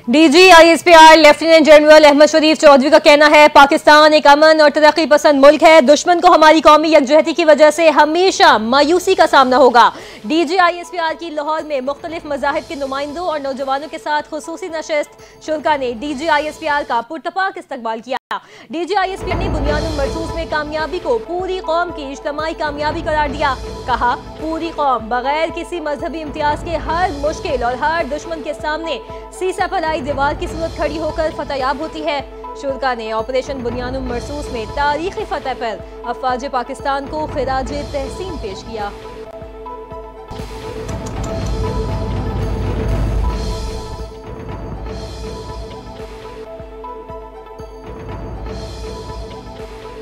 DGISPR lieutenant general Ahmad शरीफ चौधरी का कहना है, पाकिस्तान एक अमन और तरक्की पसंद मुल्क है। दुश्मन को हमारी कौमी यकजहती की वजह से हमेशा मायूसी का सामना होगा। DGISPR की लाहौर में मुख्तलिफ मज़ाहिब के नुमाइंदों और नौजवानों के साथ खुसूसी नशस्त शुरा ने DGISPR का पुरतपाक इस्तकबाल किया। DGISPR ने बुनियादुल मरसूस में कामयाबी को पूरी कौम की इज्तमाई कामयाबी करार दिया। कहा, पूरी कौम बगैर किसी मजहबी इम्तियाज के हर मुश्किल और हर दुश्मन के सामने सीसा फलाई दीवार की सूरत खड़ी होकर फतहयाब होती है। शुरा ने ऑपरेशन बुनियादुल मरसूस में तारीखी फतह पर अफवाज पाकिस्तान को खिराज तहसीन पेश किया।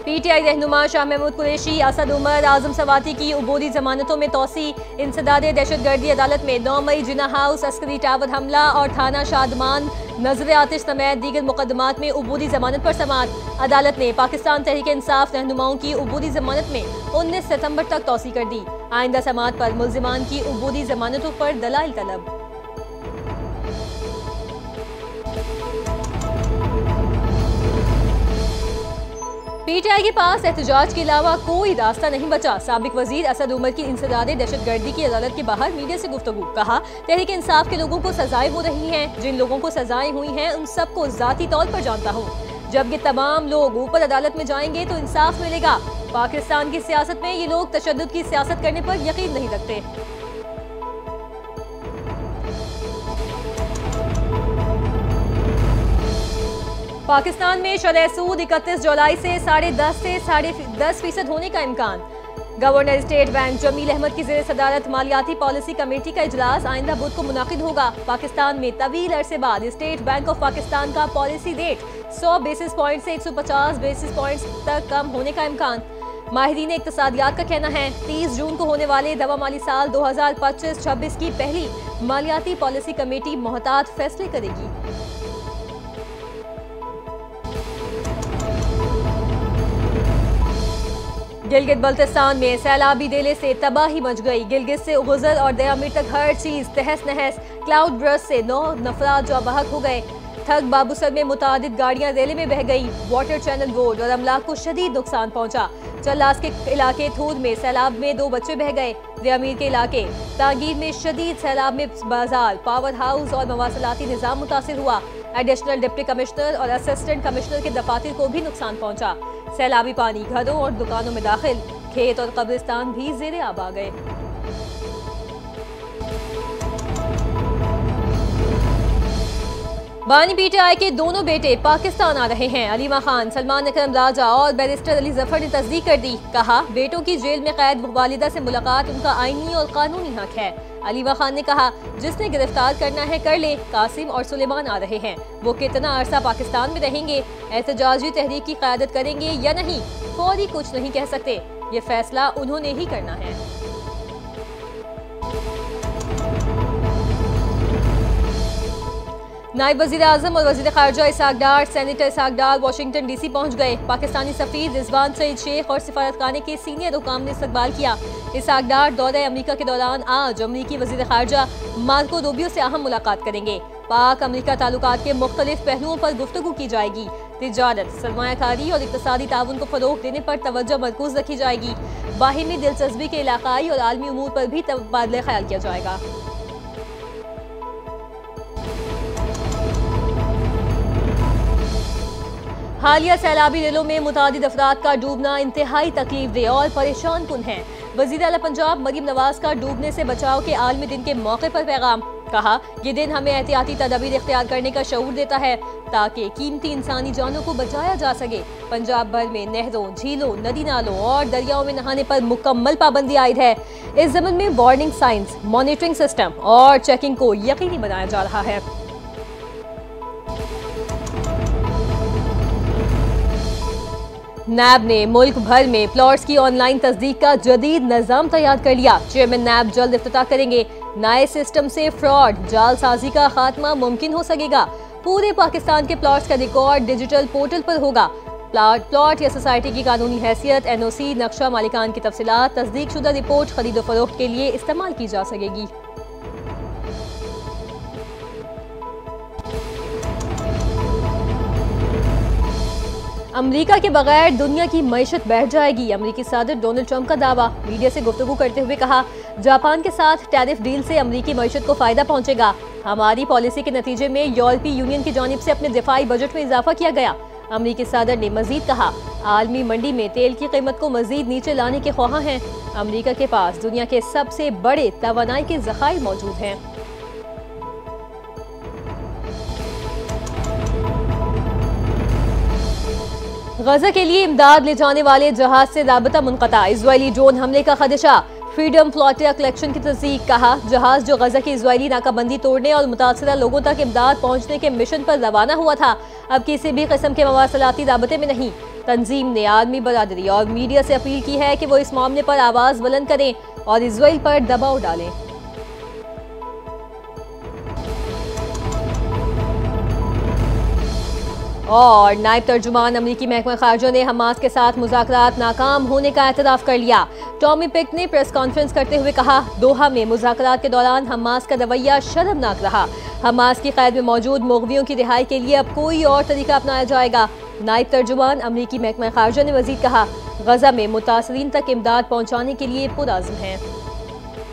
PTI रहनुमा शाह महमूद कुरैशी, असद उमर, आजम सवाती की उबूरी जमानतों में तोसी। इंसदाद दहशतगर्दी अदालत में 9 मई जिना हाउस अस्करी टावर हमला और थाना शादमान नजर आतिश समेत दीगर मुकदमात में उबूरी जमानत पर समाअत। अदालत ने पाकिस्तान तहरीक इंसाफ रहनुमाओं की उबूरी जमानत में 19 सितंबर तक तोसी कर दी। आइंदा समाअत पर मुल्जिमान की उबूरी जमानतों पर दलाइल तलब। PTI के पास एहतजाज के अलावा कोई रास्ता नहीं बचा। साबिक वजीर असद उमर की इंसदाद दहशतगर्दी की अदालत के बाहर मीडिया से गुफ्तगू। कहा, तहरीक इंसाफ के लोगों को सजाएं हो रही हैं। जिन लोगों को सजाएं हुई हैं उन सबको जाती तौर पर जानता हूँ। जब ये तमाम लोग ऊपर अदालत में जाएंगे तो इंसाफ मिलेगा। पाकिस्तान की सियासत में ये लोग तशद्दुद की सियासत करने पर यकीन नहीं रखते। पाकिस्तान में शरह सूद 31 जुलाई से 10.5 से 10.5% होने का इम्कान। Governor State Bank Jamil Ahmed की ज़ेर सदारत मालियाती पॉलिसी कमेटी का इजलास आइंदा बुध को मुनाकिद होगा। पाकिस्तान में तवील अरसे बाद स्टेट बैंक ऑफ पाकिस्तान का पॉलिसी रेट 100 बेसिस पॉइंट से 150 बेसिस पॉइंट तक कम होने का इम्कान। माहिरीन इक्तसादियात का कहना है, 30 जून को होने वाले दवा माली साल 2025-26 की पहली मालियाती पॉलिसी कमेटी मोहतात फैसले करेगी। गिलगित बल्तिस्तान में सैलाबी देले से तबाही मच गई। गिलगित से गुजर और दयामीर तक हर चीज तहस नहस। क्लाउड ब्रस्ट से 9 नफरात जो बहक हो गए। थक बाबूसर में मुतादिद गाड़ियां रेले में बह गई। वाटर चैनल रोड और अमलाक को शदीद नुकसान पहुंचा। चल्लास के इलाके थूद में सैलाब में 2 बच्चे बह गए। दयामीर के इलाके तागीर में शदीद सैलाब में बाजार, पावर हाउस और मवासलाती निज़ाम मुतासिर हुआ। एडिशनल डिप्टी कमिश्नर और असिस्टेंट कमिश्नर के दफातर को भी नुकसान पहुंचा। सैलाबी पानी घरों और दुकानों में दाखिल। खेत और कब्रिस्तान भी ज़ेरे आब आ गए। बानी PTI के दोनों बेटे पाकिस्तान आ रहे हैं। अलीमा खान, सलमान अकरम राजा और बैरिस्टर अली जफर ने तस्दीक कर दी। कहा, बेटों की जेल में कैद वालिदा से मुलाकात उनका आईनी और कानूनी हक है। अलीमा खान ने कहा, जिसने गिरफ्तार करना है कर ले। कासिम और सुलेमान आ रहे हैं। वो कितना अरसा पाकिस्तान में रहेंगे, एहतजाजी तहरीक की क़यादत करेंगे या नहीं, फौरी कुछ नहीं कह सकते। ये फैसला उन्होंने ही करना है। नायब वज़ीर आज़म और वज़ीर ख़ारजा इसहाक़ डार, सेनेटर इसहाक़ डार वाशिंगटन DC पहुँच गए। पाकिस्तानी सफ़ीर रिजवान सईद शेख और सिफारतखाने के सीनियर हुकाम ने इस्तकबाल किया। इसहाक़ डार दौरे अमरीका के दौरान आज अमरीकी वज़ीर ख़ारजा मार्को रूबियो से अहम मुलाकात करेंगे। पाक अमरीका ताल्लुकात के मुख्तलिफ पहलुओं पर गुफ्तगू की जाएगी। तिजारत, सरमायाकारी और इक़्तिसादी ताउन को फ़रोग़ देने पर तवज्जो मरकूज़ रखी जाएगी। बाहिमी दिलचस्पी के इलाक़ाई और आलमी उमूर पर भी तबादला ख्याल किया जाएगा। हालिया सैलाबी रेलों में मुतादिद अफराद का डूबना इंतहाई तकलीफ दे और परेशान कुन है। वज़ीर आला पंजाब मरीम नवाज का डूबने से बचाव के आलमी दिन के मौके पर पैगाम। कहा, ये दिन हमें एहतियाती तदाबीर इख्तियार करने का शऊर देता है ताकि कीमती इंसानी जानों को बचाया जा सके। पंजाब भर में नहरों, झीलों, नदी नालों और दरियाओं में नहाने पर मुकम्मल पाबंदी आयद है। इस ज़मन में वार्निंग साइंस, मॉनिटरिंग सिस्टम और चेकिंग को यकीनी बनाया जा रहा है। नैब ने मुल्क भर में प्लॉट्स की ऑनलाइन तस्दीक का जदीद निज़ाम तैयार कर लिया। चेयरमैन नैब जल्द इफ्तिताह करेंगे। नए सिस्टम से फ्रॉड, जालसाजी का खात्मा मुमकिन हो सकेगा। पूरे पाकिस्तान के प्लॉट्स का रिकॉर्ड डिजिटल पोर्टल पर होगा। प्लॉट या सोसाइटी की कानूनी हैसियत, NOC, नक्शा, मालिकान की तफसीलात, तस्दीक शुदा रिपोर्ट खरीदो फरोख्त के लिए इस्तेमाल की जा सकेगी। अमेरिका के बगैर दुनिया की मईशत बढ़ जाएगी, अमेरिकी सदर डोनाल्ड ट्रंप का दावा। मीडिया से गुफ्तगू करते हुए कहा, जापान के साथ टैरिफ डील से अमेरिकी मईशत को फायदा पहुंचेगा। हमारी पॉलिसी के नतीजे में यूरोपीय यूनियन की जानिब से अपने दिफाई बजट में इजाफा किया गया। अमेरिकी सदर ने मजीद कहा, आलमी मंडी में तेल की कीमत को मजीद नीचे लाने के ख्वाह हैं। अमेरिका के पास दुनिया के सबसे बड़े तवानाई के ज़खायर मौजूद हैं। गजा के लिए इमदाद ले जाने वाले जहाज से राबता मुनक़ता, इजरायली ड्रोन हमले का खदशा। फ्रीडम फ्लोटिया कलेक्शन की तस्दीक, कहा जहाज जो गजा की इजरायली नाकाबंदी तोड़ने और मुतासरा लोगों तक इमदाद पहुंचने के मिशन पर रवाना हुआ था, अब किसी भी किस्म के मवासलाती राबते में नहीं। तंजीम ने आलमी बरादरी और मीडिया से अपील की है कि वो इस मामले पर आवाज़ बुलंद करें और इजराइल पर दबाव डालें। और नायब तर्जुमान अमरीकी महकमा खारजा ने हमास के साथ मुज़ाकरात नाकाम होने का एतराफ़ कर लिया। टॉमी पिक ने प्रेस कॉन्फ्रेंस करते हुए कहा, दोहा में मुज़ाकरात के दौरान हमास का रवैया शर्मनाक रहा। हमास की कैद में मौजूद मुग़वियों की रिहाई के लिए अब कोई और तरीका अपनाया जाएगा। नायब तर्जुमान अमरीकी महकमा खारजा ने मज़ीद कहा, गजा में मुतासरीन तक इमदाद पहुँचाने के लिए पुरअज़्म हैं।